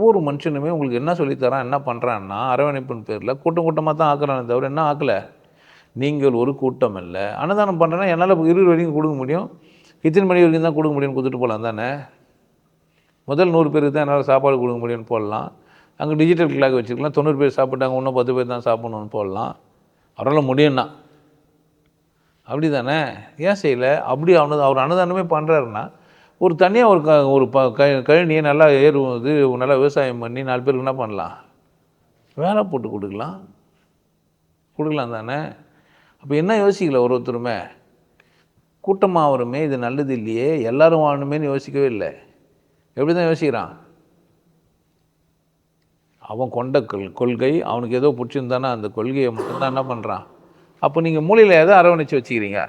ஒவ்வொரு மனுஷனுமே உங்களுக்கு என்ன சொல்லித்தரான், என்ன பண்ணுறான்னா, அரவணைப்பின் பேரில் கூட்டம் கூட்டமாக தான் ஆக்குறானே தவிர என்ன ஆக்கலை. நீங்கள் ஒரு கூட்டம் இல்லை. அன்னதானம் பண்ணுறேன்னா என்னால் 20 வரைக்கும் கொடுக்க முடியும், இத்தனை மணி வரைக்கும் தான் கொடுக்க முடியும்னு கொடுத்துட்டு போகலாம் தானே. முதல் 100 பேருக்கு தான் என்னால் சாப்பாடு கொடுக்க முடியும்னு போடலாம். அங்கே டிஜிட்டல் கிளாக் வச்சுருக்கலாம். 90 பேர் சாப்பிட்டாங்க, இன்னும் 10 பேர் தான் சாப்பிட்ணுன்னு போடலாம். அவரால் முடியும்னா அப்படி தானே. ஏன் செய்யலை? அப்படி அவர் அன்னதானமே பண்ணுறாருன்னா ஒரு தனியாக ஒரு கழனியை நல்லா ஏறுவது, நல்லா விவசாயம் பண்ணி 4 பேருக்கு என்ன பண்ணலாம், வேலை போட்டு கொடுக்கலாம் தானே. அப்போ என்ன யோசிக்கல ஒருத்தருமே, கூட்டமாக வருமே இது நல்லது இல்லையே, எல்லோரும் வாழணுமேனு யோசிக்கவே இல்லை. எப்படி தான் யோசிக்கிறான், அவன் கொண்ட கொள்கை அவனுக்கு ஏதோ பிடிச்சிருந்தானா அந்த கொள்கையை மட்டும்தான் என்ன பண்ணுறான். அப்போ நீங்கள் மூலையில் எதை அரவணைச்சு வச்சுக்கிறீங்க.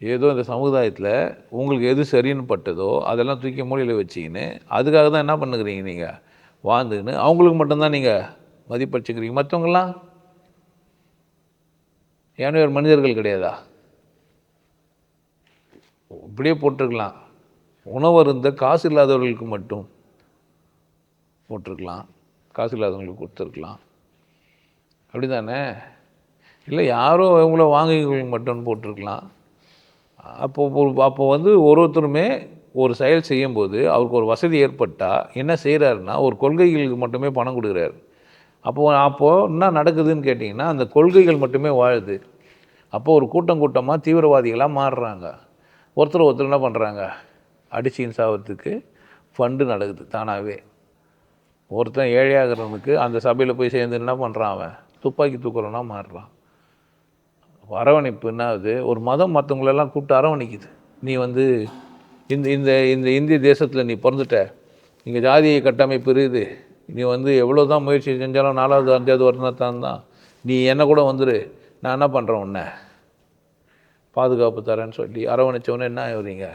ஏதோ இந்த சமுதாயத்தில் உங்களுக்கு எது சரின்னு பட்டதோ அதெல்லாம் தூக்கி மூலையில் வச்சிக்கின்னு அதுக்காக தான் என்ன பண்ணுக்கிறீங்க நீங்கள் வாழ்ந்துன்னு, அவங்களுக்கு மட்டும்தான் நீங்கள் மதிப்பளிச்சுக்கிறீங்க. மற்றவங்களாம் ஏன்னா ஒரு மனிதர்கள் கிடையாதா. இப்படியே போட்டிருக்கலாம், உணவருந்த காசு இல்லாதவர்களுக்கு மட்டும் போட்டிருக்கலாம், காசு இல்லாதவங்களுக்கு கொடுத்துருக்கலாம். அப்படி தானே. இல்லை யாரோ அவங்கள வாங்கிங்களுக்கு மட்டும் போட்டிருக்கலாம். அப்போ ஒருத்தருமே ஒரு செயல் செய்யும்போது அவருக்கு ஒரு வசதி ஏற்பட்டால் என்ன செய்கிறாருன்னா ஒரு கொள்கைகளுக்கு மட்டுமே பணம் கொடுக்குறாரு. அப்போது என்ன நடக்குதுன்னு கேட்டிங்கன்னா அந்த கொள்கைகள் மட்டுமே வாழுது. அப்போது ஒரு கூட்டமாக தீவிரவாதிகளாக மாறுறாங்க. ஒருத்தர் என்ன பண்ணுறாங்க, அடிச்சின்னு சாகிறதுக்கு ஃபண்டு நடக்குது தானாகவே. ஒருத்தன் ஏழையாகிறவனுக்கு அந்த சபையில் போய் சேர்ந்து என்ன பண்ணுறான், அவன் துப்பாக்கி தூக்குறவனா மாறுறான். அரவணைப்பு என்னாவது, ஒரு மதம் மற்றவங்களெல்லாம் கூப்பிட்டு அரவணைக்குது. நீ இந்த இந்த இந்த இந்திய தேசத்தில் நீ பிறந்துட்ட, இங்கே ஜாதிய கட்டமைப்பு இருக்குது, நீ எவ்வளோ தான் முயற்சி செஞ்சாலும் 4வது 5வது வருஷத்தான் தான், நீ என்ன கூட வந்துரு, நான் என்ன பண்ணுறேன் உன்னை பாதுகாப்பு தரேன்னு சொல்லி அரவணைச்சவொன்னே என்ன ஆகுறீங்க,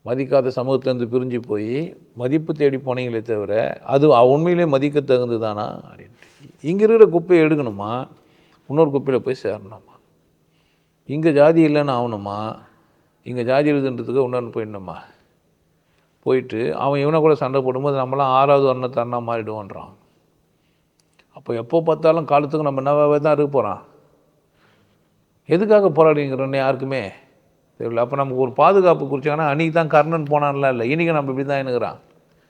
மதிக்காத சமூகத்துலேருந்து பிரிஞ்சு போய் மதிப்பு தேடி போனீங்களே தவிர அது உண்மையிலே மதிக்க தகுந்து தானா அப்படின்ட்டு. இங்கே இருக்கிற குப்பையை எடுக்கணுமா, இன்னொரு குப்பையில் போய் சேரணுமா, இங்கே ஜாதி இல்லைன்னு ஆகணுமா, இங்கே ஜாதி எழுதுன்றதுக்கு இன்னொன்று போயிடணுமா, போயிட்டு அவன் இவனை கூட சண்டை போடும்போது நம்மளாம் 6வது வர்ணம் தரணா மாறிடுவோன்றான். அப்போ எப்போ பார்த்தாலும் காலத்துக்கு நம்ம என்னவாகவே தான் இருக்க போகிறான். எதுக்காக போராடிங்கிறோன்னு யாருக்குமே தெரியல. அப்போ நமக்கு ஒரு பாதுகாப்பு குறிச்சாங்கன்னா அன்றைக்கி தான் கர்ணன் போனான்லாம் இல்லை, இன்றைக்கி நம்ம இப்படி தான் இருக்கிறான்.